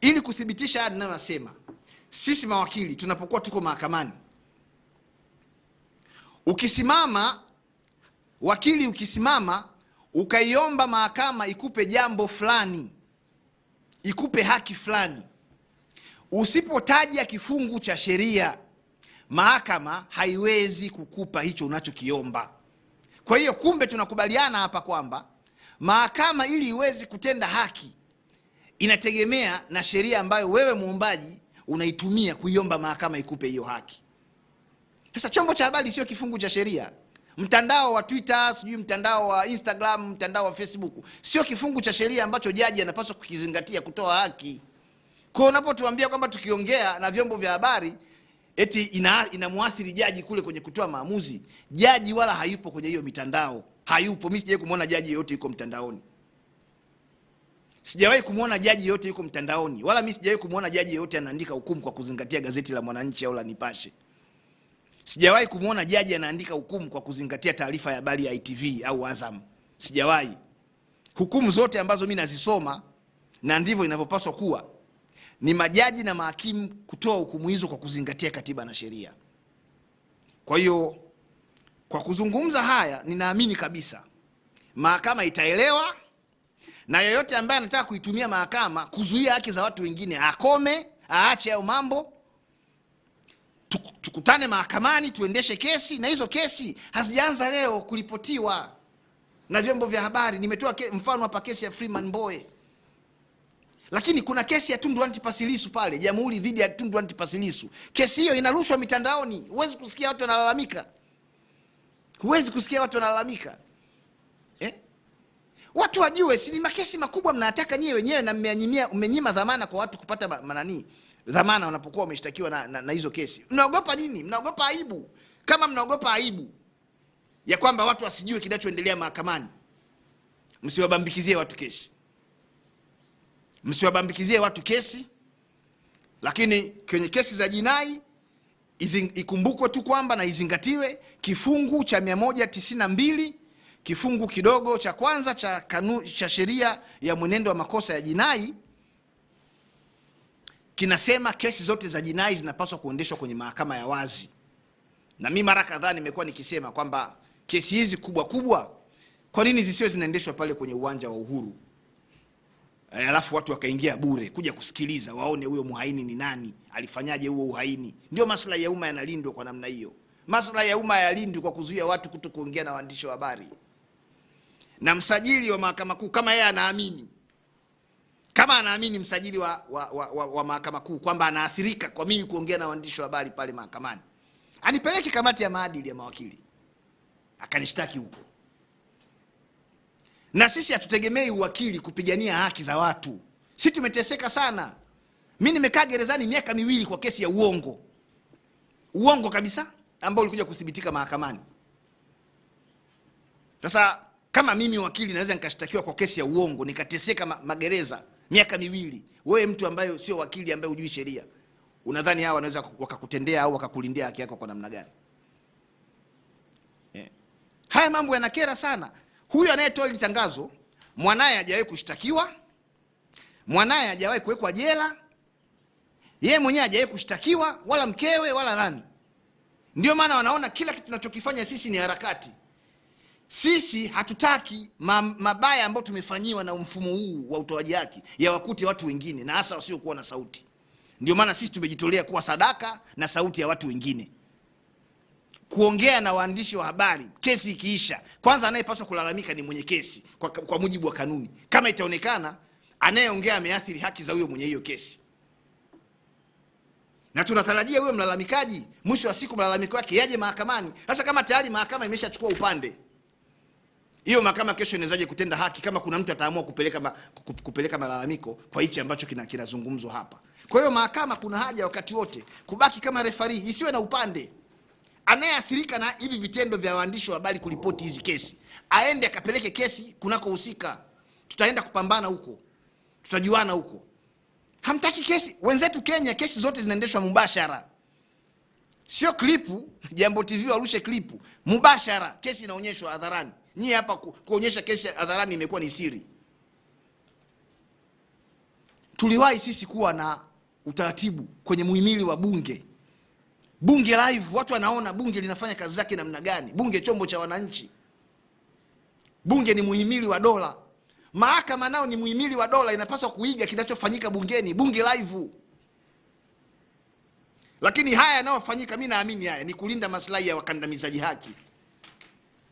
ili kuthibitisha hadi ninayosema, sisi mawakili tunapokuwa tuko mahakamani, wakili ukisimama ukaiomba mahakama ikupe jambo fulani, ikupe haki fulani, usipotaja kifungu cha sheria, mahakama haiwezi kukupa hicho unachokiomba. Kwa hiyo kumbe tunakubaliana hapa kwamba mahakama ili iweze kutenda haki inategemea na sheria ambayo wewe muombaji unaitumia kuiomba mahakama ikupe hiyo haki. Sasa chombo cha habari sio kifungu cha sheria. Mtandao wa Twitter, sijui mtandao wa Instagram, mtandao wa Facebook sio kifungu cha sheria ambacho jaji anapaswa kukizingatia kutoa haki. Kwa unapotuambia kwamba tukiongea na vyombo vya habari eti inamuathiri jaji kule kwenye kutoa maamuzi, jaji wala hayupo kwenye hiyo mitandao. Hayupo. Mimi sijawahi kumuona jaji yote yuko mtandaoni. Sijawahi kumuona jaji yote yuko mtandaoni, wala mimi sijawahi kumuona jaji yote anaandika hukumu kwa kuzingatia gazeti la Mwananchi au la Nipashe. Sijawahi kumuona jaji anaandika hukumu kwa kuzingatia taarifa ya habari ya ITV au Azam. Sijawahi. Hukumu zote ambazo mimi nazisoma, na ndivyo inavyopaswa kuwa, ni majaji na mahakimu kutoa hukumu hizo kwa kuzingatia katiba na sheria. Kwa hiyo kwa kuzungumza haya, ninaamini kabisa mahakama itaelewa, na yeyote ambaye anataka kuitumia mahakama kuzuia haki za watu wengine akome, aache hayo mambo. Tukutane mahakamani, tuendeshe kesi, na hizo kesi hazijaanza leo kuripotiwa na vyombo vya habari. Nimetoa mfano hapa kesi ya Freeman Mbowe. Lakini kuna kesi ya Tundu Antipas Lissu pale, Jamhuri dhidi ya Tundu Antipas Lissu. Kesi hiyo inarushwa mitandaoni. Huwezi kusikia watu wanalalamika. Huwezi kusikia watu wanalalamika. Watu wajue si makesi makubwa mnataka nyewe wenyewe, na mmenyima dhamana kwa watu kupata dhamana wanapokuwa wameshtakiwa na hizo kesi. Mnaogopa nini? Mnaogopa aibu. Kama mnaogopa aibu ya kwamba watu wasijue kinachoendelea mahakamani, msiwabambikizie watu kesi. Msiwabambikizie watu kesi. Lakini kwenye kesi za jinai ikumbukwe tu kwamba na izingatiwe kifungu cha 192 kifungu kidogo cha kwanza cha sheria ya mwenendo wa makosa ya jinai kinasema kesi zote za jinai zinapaswa kuendeshwa kwenye mahakama ya wazi. Na mimi mara kadhaa nimekuwa nikisema kwamba kesi hizi kubwa kubwa, kwa nini zisiwe zinaendeshwa pale kwenye uwanja wa Uhuru? Alafu watu wakaingia bure kuja kusikiliza, waone huyo muhaini ni nani, alifanyaje huo uhaini. Ndio maslahi ya umma yanalindwa kwa namna hiyo. Maslahi ya umma hayalindwi kwa kuzuia watu kutokuongea na waandishi wa habari. Na msajili wa mahakama kuu kama yeye anaamini, kama anaamini msajili wa mahakama kuu kwamba anaathirika kwa mimi kuongea na waandishi wa habari pale mahakamani, anipeleke kamati ya maadili ya mawakili akanishtaki huko. Na sisi hatutegemei uwakili kupigania haki za watu. Sisi tumeteseka sana. Mimi nimekaa gerezani miaka 2 kwa kesi ya uongo. Uongo kabisa ambao ulikuja kudhibitika mahakamani. Sasa kama mimi wakili naweza nikashtakiwa kwa kesi ya uongo nikateseka magereza miaka 2, wewe mtu ambaye sio wakili ambaye hujui sheria, unadhani hawa wanaweza wakakutendea au wakakulindia haki yako kwa namna gani? Haya mambo yanakera sana. Huyu anayetoa hili tangazo, mwanae hajawahi kushtakiwa, mwanae hajawahi kuwekwa jela, yeye mwenyewe hajawahi kushtakiwa, wala mkewe wala nani. Ndio maana wanaona kila kitu tunachokifanya sisi ni harakati. Sisi hatutaki mabaya ambayo tumefanyiwa na mfumo huu wa utoaji haki ya wakute watu wengine, na hasa wasiokuwa na sauti. Ndio maana sisi tumejitolea kuwa sadaka na sauti ya watu wengine, kuongea na waandishi wa habari. Kesi ikiisha, kwanza anayepaswa kulalamika ni mwenye kesi kwa mujibu wa kanuni, kama itaonekana anayeongea ameathiri haki za huyo mwenye hiyo kesi. Na tunatarajia huyo mlalamikaji mwisho wa siku malalamiko yake yaje mahakamani. Sasa kama tayari mahakama imeshachukua upande, hiyo mahakama kesho inawezaje kutenda haki kama kuna mtu ataamua kupeleka malalamiko kwa hichi ambacho kinazungumzwa hapa? Kwa hiyo mahakama kuna haja wakati wote kubaki kama referee, isiwe na upande. Anayeathirika na hivi vitendo vya waandishi wa habari kuripoti hizi kesi, aende akapeleke kesi kunakohusika. Tutaenda kupambana huko, tutajuana huko. Hamtaki kesi. Wenzetu Kenya kesi zote zinaendeshwa mubashara, sio klipu. Jambo TV warushe klipu, mubashara kesi inaonyeshwa hadharani. Nyie hapa kuonyesha kesi hadharani imekuwa ni siri. Tuliwahi sisi kuwa na utaratibu kwenye muhimili wa bunge. Bunge live, watu wanaona bunge linafanya kazi zake namna gani. Bunge chombo cha wananchi. Bunge ni muhimili wa dola. Mahakama nao ni muhimili wa dola, inapaswa kuiga kinachofanyika bungeni. Bunge live. Lakini haya yanayofanyika, mimi naamini haya ni kulinda maslahi ya wakandamizaji haki.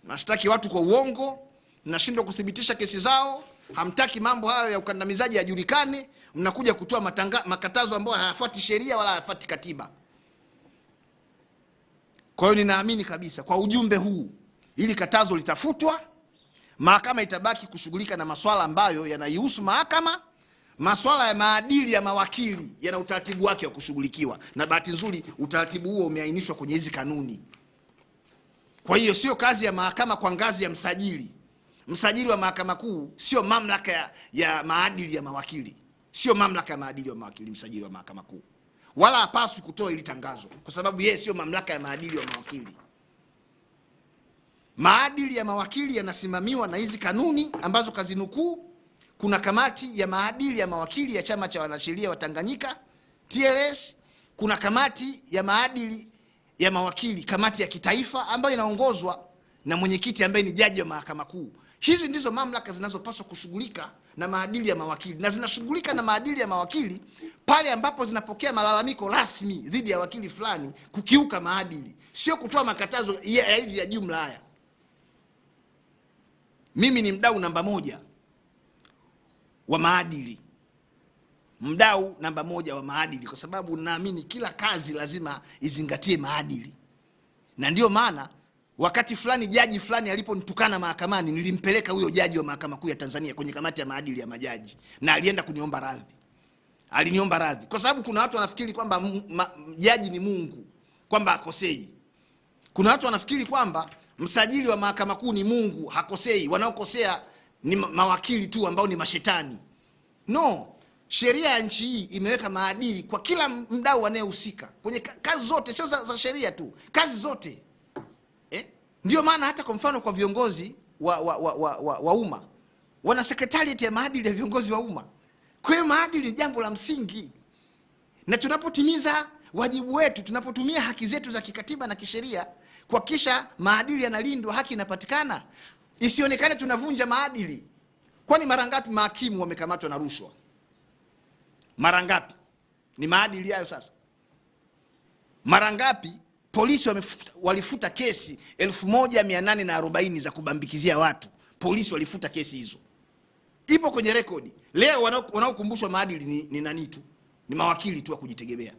Mashtaki watu kwa uongo, mnashindwa kudhibitisha kesi zao, hamtaki mambo hayo ya ukandamizaji yajulikane, mnakuja kutoa makatazo ambayo hayafuati sheria wala hayafuati katiba. Kwa hiyo ninaamini kabisa kwa ujumbe huu ili katazo litafutwa, mahakama itabaki kushughulika na masuala ambayo yanaihusu mahakama. Masuala ya maadili ya mawakili yana utaratibu wake wa kushughulikiwa, na bahati nzuri utaratibu huo umeainishwa kwenye hizi kanuni. Kwa hiyo sio kazi ya mahakama kwa ngazi ya msajili. Msajili wa mahakama kuu sio mamlaka ya maadili ya mawakili, sio mamlaka ya maadili ya mawakili msajili wa mahakama kuu, wala hapaswi kutoa ili tangazo, kwa sababu yeye sio mamlaka ya maadili ya mawakili. Maadili ya mawakili yanasimamiwa na hizi kanuni ambazo kazinukuu. Kuna kamati ya maadili ya mawakili ya chama cha wanasheria wa Tanganyika TLS, kuna kamati ya maadili ya mawakili, kamati ya kitaifa ambayo inaongozwa na mwenyekiti ambaye ni jaji wa mahakama kuu. Hizi ndizo mamlaka zinazopaswa kushughulika na maadili ya mawakili, na zinashughulika na maadili ya mawakili pale ambapo zinapokea malalamiko rasmi dhidi ya wakili fulani kukiuka maadili, sio kutoa makatazo ya hivi ya jumla haya. Mimi ni mdau namba 1 wa maadili, mdau namba 1 wa maadili, kwa sababu naamini kila kazi lazima izingatie maadili. Na ndio maana wakati fulani jaji fulani aliponitukana mahakamani, nilimpeleka huyo jaji wa mahakama kuu ya Tanzania kwenye kamati ya maadili ya majaji, na alienda kuniomba radhi. Aliniomba radhi kwa sababu kuna watu wanafikiri kwamba jaji ni Mungu, kwamba hakosei. Kuna watu wanafikiri kwamba msajili wa mahakama kuu ni Mungu, hakosei. Wanaokosea ni mawakili tu ambao ni mashetani. No, sheria ya nchi hii imeweka maadili kwa kila mdau anayehusika kwenye kazi zote, sio za sheria tu, kazi zote. Ndio maana hata kwa mfano kwa viongozi wa umma wana secretariat ya maadili ya viongozi wa umma. Kwa hiyo maadili ni jambo la msingi, na tunapotimiza wajibu wetu, tunapotumia haki zetu za kikatiba na kisheria kuhakikisha maadili yanalindwa, haki inapatikana, isionekane tunavunja maadili. Kwani mara ngapi mahakimu wamekamatwa na rushwa? Mara ngapi? Ni maadili hayo sasa? Mara ngapi polisi walifuta kesi 1840 za kubambikizia watu? Polisi walifuta kesi hizo, ipo kwenye rekodi. Leo wanaokumbushwa maadili ni nani tu? Ni mawakili tu wa kujitegemea.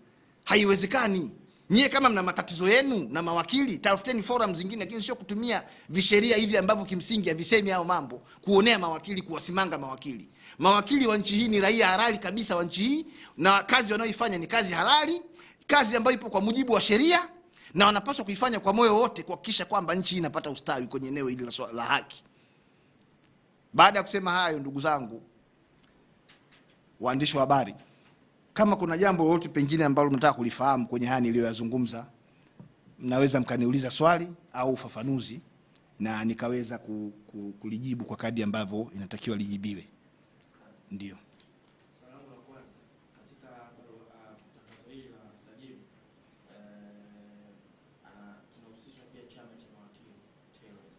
Haiwezekani. Nyie kama mna matatizo yenu na mawakili, tafuteni forum zingine, lakini sio kutumia visheria hivi ambavyo kimsingi havisemi hao mambo, kuonea mawakili, kuwasimanga mawakili. Mawakili wa nchi hii ni raia halali kabisa wa nchi hii, na kazi wanaoifanya ni kazi halali, kazi ambayo ipo kwa mujibu wa sheria, na wanapaswa kuifanya kwa moyo wote kuhakikisha kwamba nchi hii inapata ustawi kwenye eneo hili la haki. Baada ya kusema hayo, ndugu zangu waandishi wa habari, kama kuna jambo lolote pengine ambalo mnataka kulifahamu kwenye haya niliyoyazungumza, mnaweza mkaniuliza swali au ufafanuzi, na nikaweza kulijibu kwa kadri ambavyo inatakiwa lijibiwe. Ndio. Salamu la kwanza katika tangazo hili la msajili tunahusisha pia chama cha mawakili TLS.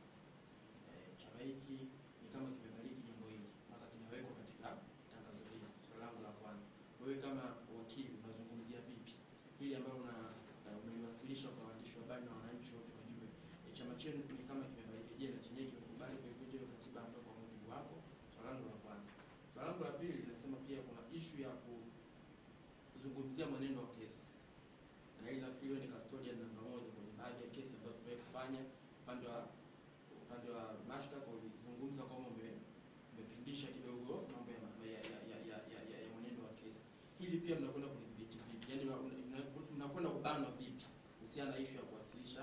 Chama hiki ni kama kimebariki jambo hili mpaka kinawekwa katika tangazo hili. Salamu la kwanza, wewe kama wakili unazungumzia vipi hili ambalo umeliwasilisha kwa waandishi wa habari na wananchi wote wajue chama chenu ni kama kimebariki? Je, na chenyewe kimekubali kuivunja hiyo katiba ambayo kwa mujibu wako? Salamu la kwanza. Salamu la pili, nasema pia kuna issue ya kuzungumzia mwenendo wa kesi, na hili nafikiri ni custodian namba 1 kwenye baadhi ya kesi ambazo tumewahi kufanya. Upande wa mashtaka ulizungumza kwamba umepindisha kidogo mambo ya mwenendo wa kesi. Hili pia mnakwenda kulidhibiti vipi? Yaani mnakwenda kubanwa vipi kuhusiana na issue ya kuwasilisha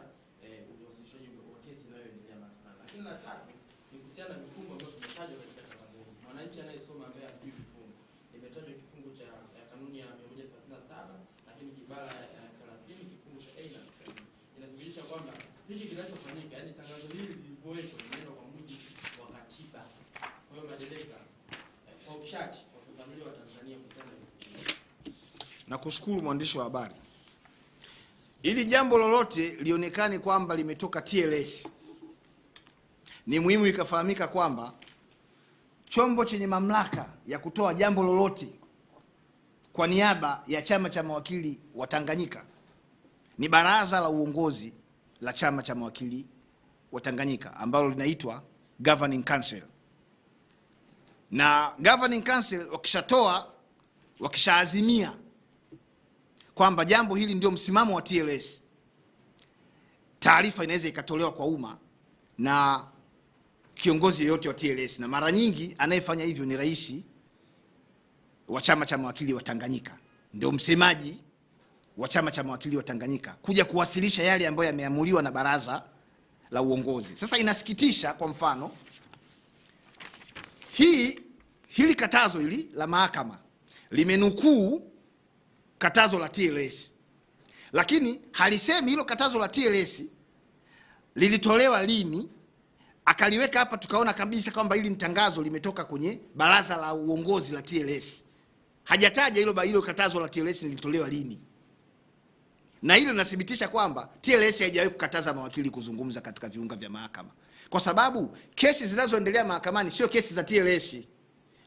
uwasilishaji wa kesi inayoendelea mahakamani? Lakini la tatu ni kuhusiana na vifungo ambavyo tumetajwa katika tangazo hili. Mwananchi anayesoma ambaye hajui vifungo, imetajwa kifungo cha kanuni ya 137, lakini ibara ya 30 kifungo cha A na B inathibitisha kwamba hiki kinachofanyika, yani tangazo hili lilivyowekwa neno kwa mujibu wa katiba. Kwa hiyo madereka kwa uchache kwa kufamilia wa Tanzania kuhusiana na vifungo. Nakushukuru mwandishi wa habari. Ili jambo lolote lionekane kwamba limetoka TLS, ni muhimu ikafahamika kwamba chombo chenye mamlaka ya kutoa jambo lolote kwa niaba ya chama cha mawakili wa Tanganyika ni baraza la uongozi la chama cha mawakili wa Tanganyika ambalo linaitwa Governing Council. Na Governing Council wakishaazimia kwamba jambo hili ndio msimamo wa TLS, taarifa inaweza ikatolewa kwa umma na kiongozi yoyote wa TLS, na mara nyingi anayefanya hivyo ni rais wa chama cha mawakili wa Tanganyika, ndio msemaji wa chama cha mawakili wa Tanganyika, kuja kuwasilisha yale ambayo yameamuliwa na baraza la uongozi. Sasa inasikitisha, kwa mfano hili katazo hili la mahakama limenukuu katazo la TLS, lakini halisemi hilo katazo la TLS lilitolewa lini, akaliweka hapa tukaona kabisa kwamba hili tangazo limetoka kwenye baraza la uongozi la TLS. Hajataja hilo katazo la TLS lilitolewa lini. Na hilo linathibitisha kwamba TLS haijawahi kukataza mawakili kuzungumza katika viunga vya mahakama, kwa sababu kesi zinazoendelea mahakamani sio kesi za TLS,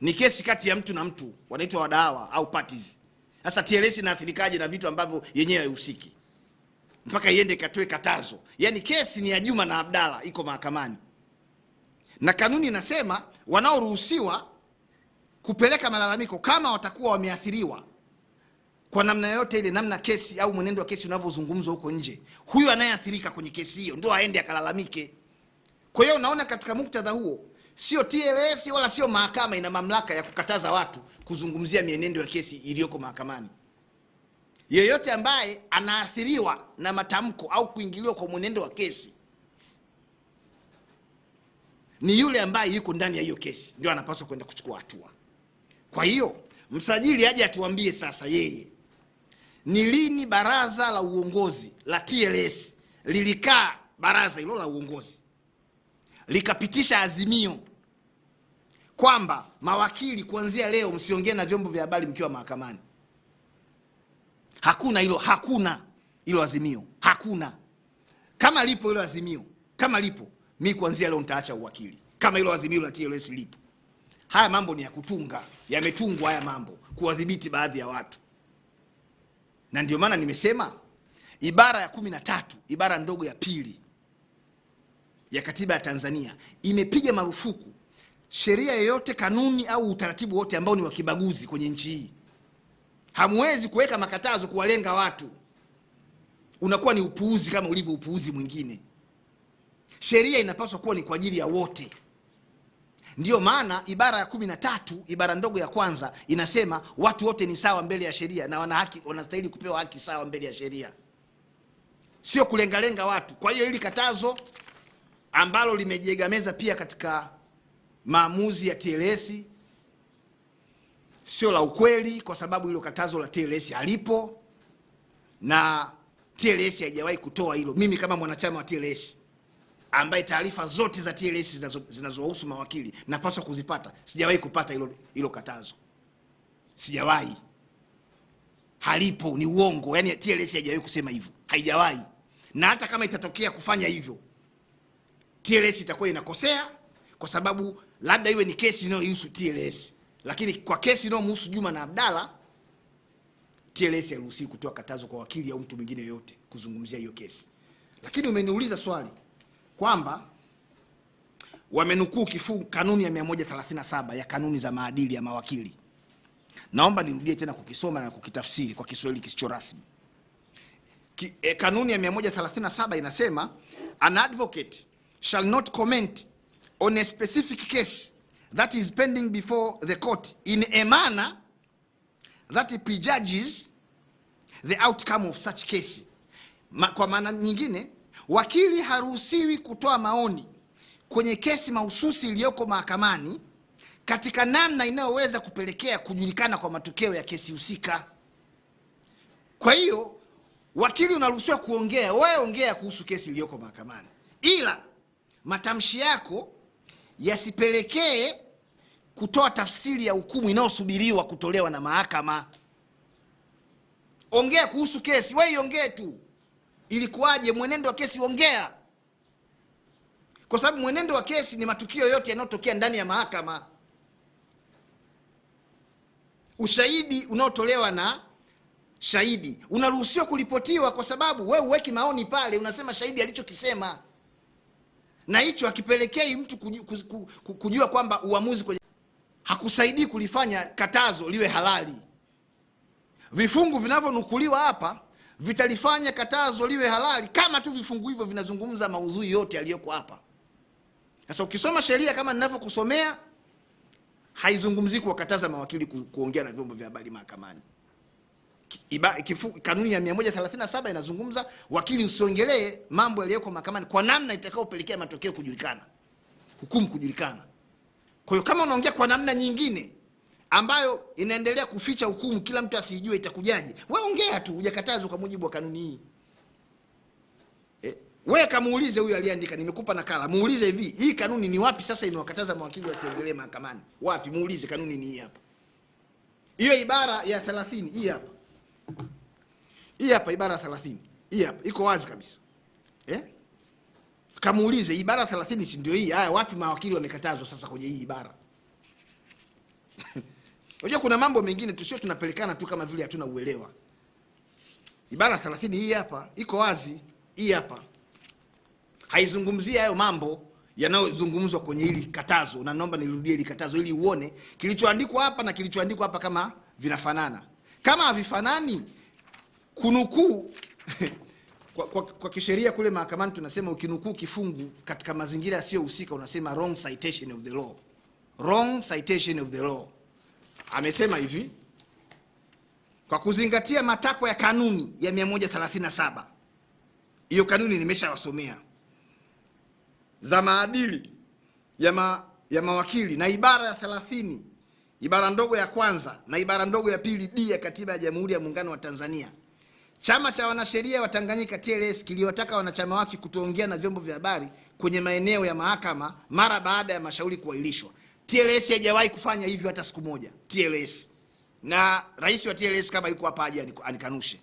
ni kesi kati ya mtu na mtu, wanaitwa wadawa au parties. Sasa TLS inaathirikaje na vitu ambavyo yenyewe haihusiki mpaka iende katoe katazo? Yani kesi ni ya Juma na Abdalla, iko mahakamani, na kanuni inasema wanaoruhusiwa kupeleka malalamiko kama watakuwa wameathiriwa kwa namna yote ile, namna kesi au mwenendo wa kesi unavyozungumzwa huko nje, huyo anayeathirika kwenye kesi hiyo ndio aende akalalamike. Kwa hiyo unaona, katika muktadha huo sio TLS wala sio mahakama ina mamlaka ya kukataza watu kuzungumzia mienendo ya kesi iliyoko mahakamani. Yeyote ambaye anaathiriwa na matamko au kuingiliwa kwa mwenendo wa kesi ni yule ambaye yuko ndani ya hiyo kesi, ndio anapaswa kwenda kuchukua hatua. Kwa hiyo msajili aje atuambie sasa yeye ni lini baraza la uongozi la TLS lilikaa, baraza hilo la uongozi likapitisha azimio kwamba mawakili kuanzia leo msiongee na vyombo vya habari mkiwa mahakamani. Hakuna hilo azimio, hakuna. Kama lipo hilo azimio, kama lipo, mimi kuanzia leo nitaacha uwakili. Kama hilo azimio la TLS lipo, haya mambo ni ya kutunga, yametungwa haya mambo kuwadhibiti baadhi ya watu. Na ndio maana nimesema ibara ya 13 ibara ndogo ya pili ya katiba ya Tanzania imepiga marufuku sheria yoyote, kanuni au utaratibu wote ambao ni wa kibaguzi kwenye nchi hii. Hamwezi kuweka makatazo kuwalenga watu, unakuwa ni upuuzi kama ulivyo upuuzi mwingine. Sheria inapaswa kuwa ni kwa ajili ya wote. Ndio maana ibara ya 13 ibara ndogo ya kwanza inasema watu wote ni sawa mbele ya sheria na wana haki, wanastahili kupewa haki sawa mbele ya sheria, sio kulengalenga watu. Kwa hiyo hili katazo ambalo limejiegameza pia katika maamuzi ya TLS sio la ukweli, kwa sababu hilo katazo la TLS halipo na TLS haijawahi kutoa hilo. Mimi kama mwanachama wa TLS ambaye taarifa zote za TLS zinazohusu mawakili napaswa kuzipata, sijawahi kupata hilo katazo. Sijawahi. Halipo, ni uongo. Yani TLS haijawahi kusema hivyo, haijawahi. Na hata kama itatokea kufanya hivyo, TLS itakuwa inakosea, kwa sababu labda iwe ni kesi inayohusu TLS, lakini kwa kesi inayomhusu Juma na Abdalla, TLS hairuhusiwi kutoa katazo kwa wakili au mtu mwingine yote kuzungumzia hiyo kesi. Lakini umeniuliza swali kwamba wamenukuu kifungu kanuni ya 137 ya kanuni za maadili ya mawakili. Naomba nirudie tena kukisoma na kukitafsiri kwa Kiswahili kisicho rasmi. Kanuni ya 137 inasema, an advocate shall not comment on a specific case that is pending before the court in a manner that prejudges the outcome of such case. Kwa maana nyingine, wakili haruhusiwi kutoa maoni kwenye kesi mahususi iliyoko mahakamani katika namna inayoweza kupelekea kujulikana kwa matokeo ya kesi husika. Kwa hiyo wakili unaruhusiwa kuongea, wewe ongea kuhusu kesi iliyoko mahakamani, ila matamshi yako yasipelekee kutoa tafsiri ya hukumu inayosubiriwa kutolewa na mahakama. Ongea kuhusu kesi, wewe iongee tu. Ilikuwaje, mwenendo wa kesi ongea. Kwa sababu mwenendo wa kesi ni matukio yote yanayotokea ndani ya mahakama. Ushahidi unaotolewa na shahidi unaruhusiwa kuripotiwa, kwa sababu wewe uweki maoni pale, unasema shahidi alichokisema. Na hicho hakipelekei mtu kujua kwamba uamuzi kwenye hakusaidii kulifanya katazo liwe halali. Vifungu vinavyonukuliwa hapa vitalifanya katazo liwe halali kama tu vifungu hivyo vinazungumza maudhui yote yaliyoko hapa. Sasa ukisoma sheria kama ninavyokusomea, haizungumzii kuwakataza mawakili kuongea na vyombo vya habari mahakamani. Kanuni ya 137 inazungumza wakili usiongelee mambo yaliyoko mahakamani kwa namna itakayopelekea matokeo kujulikana, hukumu kujulikana. Kwa hiyo kama unaongea kwa namna nyingine ambayo inaendelea kuficha hukumu, kila mtu asijue itakujaje, wewe ongea tu, hujakatazwa kwa mujibu wa kanuni hii. Wewe kamuulize huyu aliyeandika, nimekupa nakala, muulize hivi, hii kanuni ni wapi sasa imewakataza mawakili wasiongelee mahakamani? Wapi? Muulize, kanuni ni hii hapa. Hiyo ibara ya 30 hii hapa. Hii hapa ibara ya 30. Hii hapa iko wazi kabisa. Kamuulize ibara 30 si ndio hii? Haya, wapi mawakili wamekatazwa sasa kwenye hii ibara? Unajua kuna mambo mengine tusio tunapelekana tu kama vile hatuna uelewa. Ibara 30 hii hapa iko wazi, hii hapa. Haizungumzia hayo mambo yanayozungumzwa kwenye hili katazo, na naomba nirudie hili katazo ili uone kilichoandikwa hapa na kilichoandikwa hapa kama vinafanana. Kama havifanani, kunukuu kwa kisheria kule mahakamani tunasema ukinukuu kifungu katika mazingira yasiyohusika unasema wrong citation of the law. Wrong citation of the law. Amesema hivi, kwa kuzingatia matakwa ya kanuni ya 137. Hiyo kanuni nimeshawasomea, za maadili ya mawakili, na ibara ya 30 ibara ndogo ya kwanza na ibara ndogo ya pili D ya Katiba ya Jamhuri ya Muungano wa Tanzania. Chama cha Wanasheria wa Tanganyika TLS kiliwataka wanachama wake kutoongea na vyombo vya habari kwenye maeneo ya mahakama mara baada ya mashauri kuahirishwa. TLS haijawahi kufanya hivyo hata siku moja. TLS, na rais wa TLS kama yuko hapa aje anikanushe.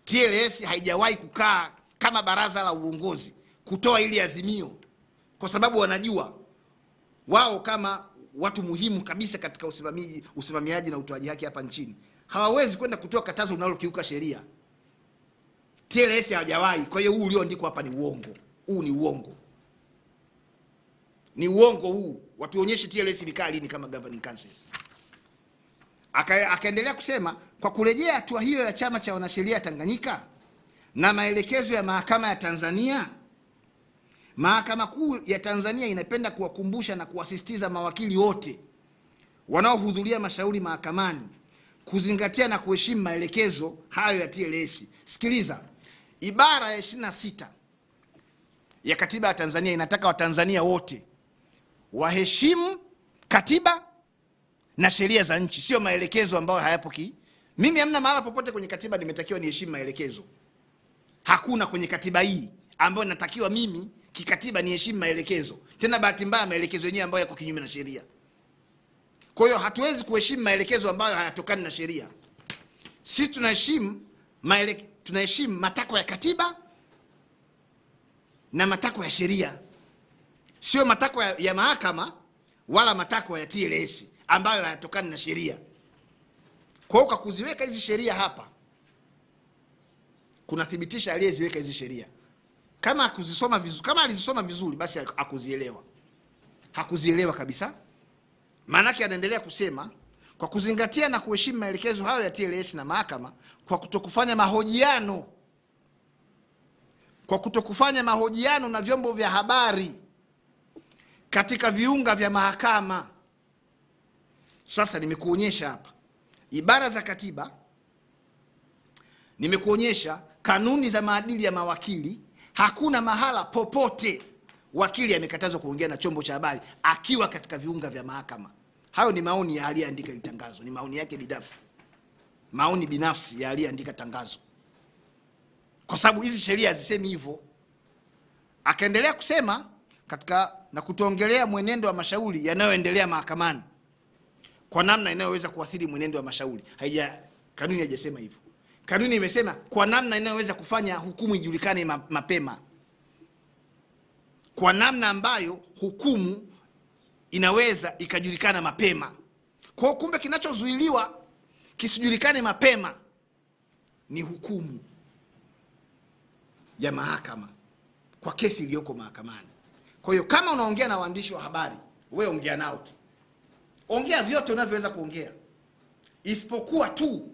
TLS haijawahi kukaa kama baraza la uongozi kutoa ili azimio, kwa sababu wanajua wao kama watu muhimu kabisa katika usimamiaji na utoaji haki hapa nchini hawawezi kwenda kutoa katazo unalokiuka sheria. TLS hawajawahi. Kwa hiyo huu ulioandikwa hapa ni uongo. Huu ni uongo. Ni uongo huu. Watuonyeshe TLS ilikaa lini kama governing council. Akaendelea kusema, kwa kurejea hatua hiyo ya Chama cha Wanasheria Tanganyika na maelekezo ya Mahakama ya Tanzania, Mahakama Kuu ya Tanzania inapenda kuwakumbusha na kuwasisitiza mawakili wote wanaohudhuria mashauri mahakamani kuzingatia na kuheshimu maelekezo hayo ya TLS. Sikiliza, ibara ya 26 ya Katiba ya Tanzania inataka Watanzania wote waheshimu katiba na sheria za nchi, sio maelekezo ambayo hayapo mimi hamna mahala popote kwenye katiba nimetakiwa niheshimu maelekezo. Hakuna kwenye katiba hii ambayo natakiwa mimi kikatiba niheshimu maelekezo. Tena bahati mbaya maelekezo yenyewe ambayo yako kinyume na sheria. Kwa hiyo hatuwezi kuheshimu maelekezo ambayo hayatokani na sheria. Sisi tunaheshimu matakwa ya katiba na matakwa ya sheria, sio matakwa ya mahakama wala matakwa ya TLS ambayo hayatokani na sheria. Kwa hiyo kuziweka hizi sheria hapa kunathibitisha aliyeziweka hizi sheria kama akuzisoma vizuri, kama alizisoma vizuri basi akuzielewa. Hakuzielewa kabisa. Maana yake anaendelea kusema, kwa kuzingatia na kuheshimu maelekezo hayo ya TLS na mahakama, kwa kutokufanya mahojiano na vyombo vya habari katika viunga vya mahakama. Sasa nimekuonyesha hapa ibara za katiba, nimekuonyesha kanuni za maadili ya mawakili. Hakuna mahala popote wakili amekatazwa kuongea na chombo cha habari akiwa katika viunga vya mahakama. Hayo ni maoni ya aliyeandika ile tangazo, ni maoni yake binafsi. Maoni binafsi ya aliyeandika tangazo. Kwa sababu hizi sheria hazisemi hivyo. Akaendelea kusema katika na kutongelea mwenendo wa mashauri yanayoendelea mahakamani kwa namna inayoweza kuathiri mwenendo wa mashauri. Kanuni haijasema hivyo. Kanuni imesema kwa namna inayoweza kufanya hukumu ijulikane mapema. Kwa namna ambayo hukumu inaweza ikajulikana mapema. Kwa kumbe kinachozuiliwa kisijulikane mapema ni hukumu ya mahakama kwa kesi iliyoko mahakamani. Kwa hiyo kama unaongea na waandishi wa habari, wewe ongea nao tu. Ongea vyote unavyoweza kuongea. Isipokuwa tu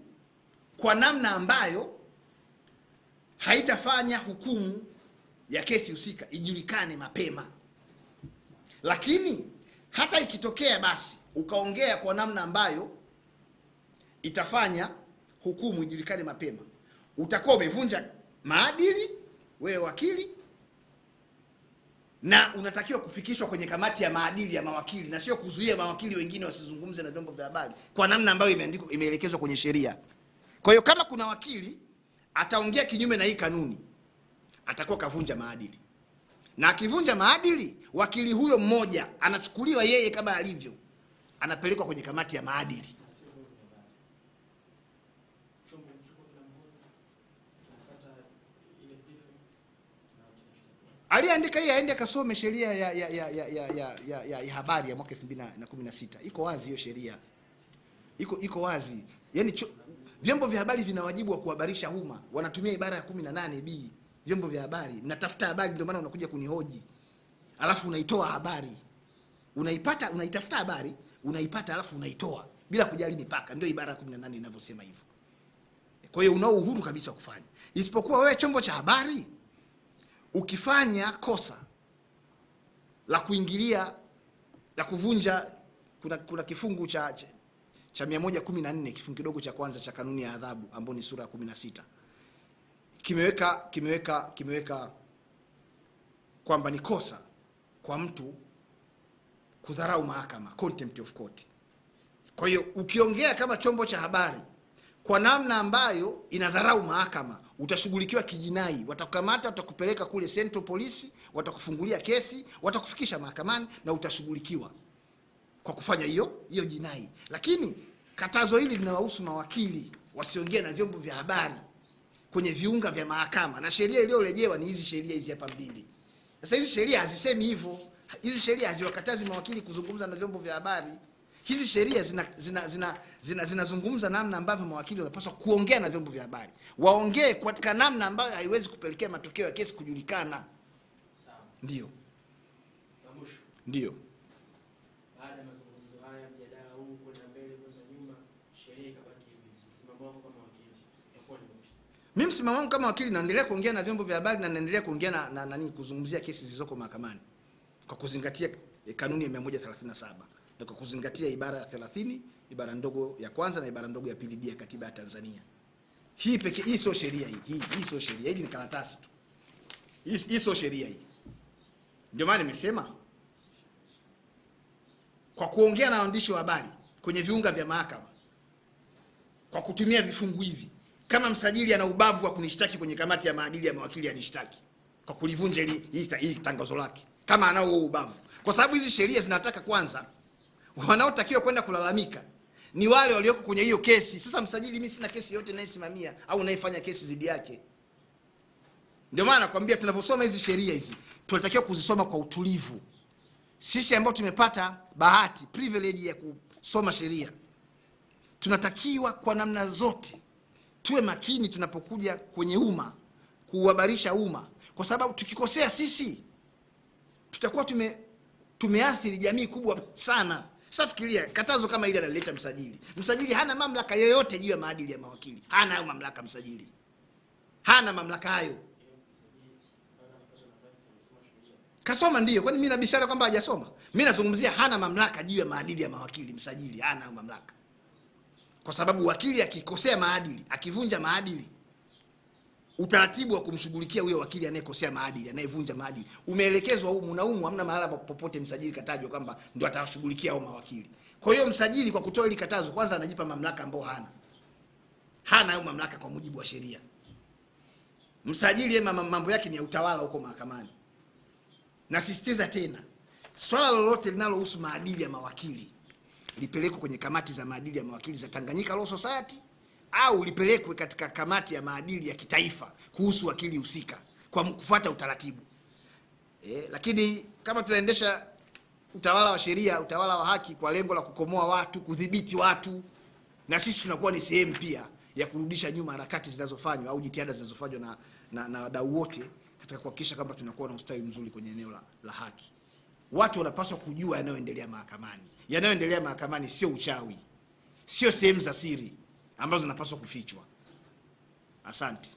kwa namna ambayo haitafanya hukumu ya kesi husika ijulikane mapema. Lakini hata ikitokea basi ukaongea kwa namna ambayo itafanya hukumu ijulikane mapema, utakuwa umevunja maadili wewe wakili, na unatakiwa kufikishwa kwenye kamati ya maadili ya mawakili, na sio kuzuia mawakili wengine wasizungumze na vyombo vya habari kwa namna ambayo imeelekezwa kwenye sheria. Kwa hiyo kama kuna wakili ataongea kinyume na hii kanuni, atakuwa kavunja maadili, na akivunja maadili, wakili huyo mmoja anachukuliwa yeye kama alivyo, anapelekwa kwenye kamati ya maadili. Aliandika hii aende akasome sheria ya habari ya mwaka 2016. Iko wazi hiyo sheria. Iko wazi. Yaani vyombo vya habari vina wajibu wa kuhabarisha umma. Wanatumia ibara ya 18B. Vyombo vya habari, mnatafuta habari, ndio maana unakuja kunihoji. Alafu unaitoa habari. Unaitafuta habari, unaipata alafu unaitoa bila kujali mipaka. Ndio ibara ya 18 inavyosema hivyo. Kwa hiyo unao uhuru kabisa kufanya. Isipokuwa wewe chombo cha habari ukifanya kosa la kuingilia, la kuvunja, kuna kifungu cha 114 kifungu kidogo cha kwanza cha kanuni ya adhabu ambayo ni sura ya 16. Kimeweka kwamba ni kosa kwa mtu kudharau mahakama, contempt of court. Kwa hiyo ukiongea kama chombo cha habari kwa namna ambayo inadharau mahakama, utashughulikiwa kijinai. Watakukamata, watakupeleka kule Central Police, watakufungulia kesi, watakufikisha mahakamani na utashughulikiwa kwa kufanya hiyo jinai. Lakini katazo hili linawahusu mawakili wasiongee na vyombo vya habari kwenye viunga vya mahakama, na sheria iliyorejewa ni hizi sheria hizi hapa mbili. Sasa hizi sheria hazisemi hivyo. Hizi sheria haziwakatazi mawakili kuzungumza na vyombo vya habari. Hizi sheria zinazungumza namna ambavyo mawakili wanapaswa kuongea na vyombo vya habari. Waongee katika namna ambayo haiwezi kupelekea matokeo ya kesi kujulikana. Sawa. Ndio. Mwisho. Ndio. Baada ya mazungumzo haya, mjadala huu kwenda mbele kwenda nyuma, sheria ikabaki hivi. Msimamo wako kama wakili utakuwa ni upi? Mimi msimamo wangu kama wakili, naendelea kuongea na vyombo vya habari na naendelea kuongea na kuzungumzia kesi zilizoko mahakamani kwa kuzingatia kanuni ya 137. Na kwa kuzingatia ibara ya 30, ibara ndogo ya kwanza na ibara ndogo ya pili ya katiba ya Tanzania. Hii sio sheria hii. Hii sio sheria. Hii ni karatasi tu. Hii sio sheria hii. Ndio maana nimesema kwa kuongea na waandishi wa habari kwenye viunga vya mahakama kwa kutumia vifungu hivi, kama msajili ana ubavu wa kunishtaki kwenye kamati ya maadili ya mawakili anishtaki kwa kulivunja hii tangazo lake, kama anao huo ubavu. Kwa sababu hizi sheria zinataka kwanza wanaotakiwa kwenda kulalamika ni wale walioko kwenye hiyo kesi. Sasa msajili, mimi sina kesi yote naisimamia au naifanya kesi dhidi yake. Ndio maana nakwambia tunaposoma hizi sheria hizi tunatakiwa kuzisoma kwa utulivu. Sisi ambao tumepata bahati, privilege ya kusoma sheria, tunatakiwa kwa namna zote tuwe makini tunapokuja kwenye umma kuhabarisha umma, kwa sababu tukikosea sisi tutakuwa tumeathiri jamii kubwa sana. Sasa fikiria katazo kama ile analeta msajili. Msajili hana mamlaka yoyote juu ya maadili ya mawakili. Hana hayo mamlaka msajili. Hana mamlaka hayo. Kasoma ndio. Kwani mimi nabishana kwamba hajasoma? Mimi nazungumzia hana mamlaka juu ya maadili ya mawakili. Msajili hana hayo mamlaka. Kwa sababu wakili akikosea maadili, akivunja maadili, utaratibu wa kumshughulikia huyo wakili anayekosea maadili, anayevunja maadili umeelekezwa humu na humu. Hamna mahala popote msajili katajwa kwamba ndio atashughulikia hao mawakili. Kwa hiyo msajili kwa kutoa hili katazo kwanza anajipa mamlaka ambayo hana hayo mamlaka kwa mujibu wa sheria. Msajili mambo yake ni ya utawala huko mahakamani. Nasisitiza tena, swala lolote linalohusu maadili ya mawakili lipelekwe kwenye kamati za maadili ya mawakili za Tanganyika Law Society au lipelekwe katika kamati ya maadili ya kitaifa kuhusu wakili husika kwa kufuata utaratibu. Lakini kama tunaendesha utawala wa sheria, utawala wa haki kwa lengo la kukomoa watu, kudhibiti watu, na sisi tunakuwa ni sehemu pia ya kurudisha nyuma harakati zinazofanywa au jitihada zinazofanywa na wadau wote katika kuhakikisha kwamba tunakuwa na ustawi mzuri kwenye eneo la haki. Watu wanapaswa kujua yanayoendelea mahakamani. Yanayoendelea mahakamani sio uchawi, sio sehemu za siri ambazo zinapaswa kufichwa. Asante.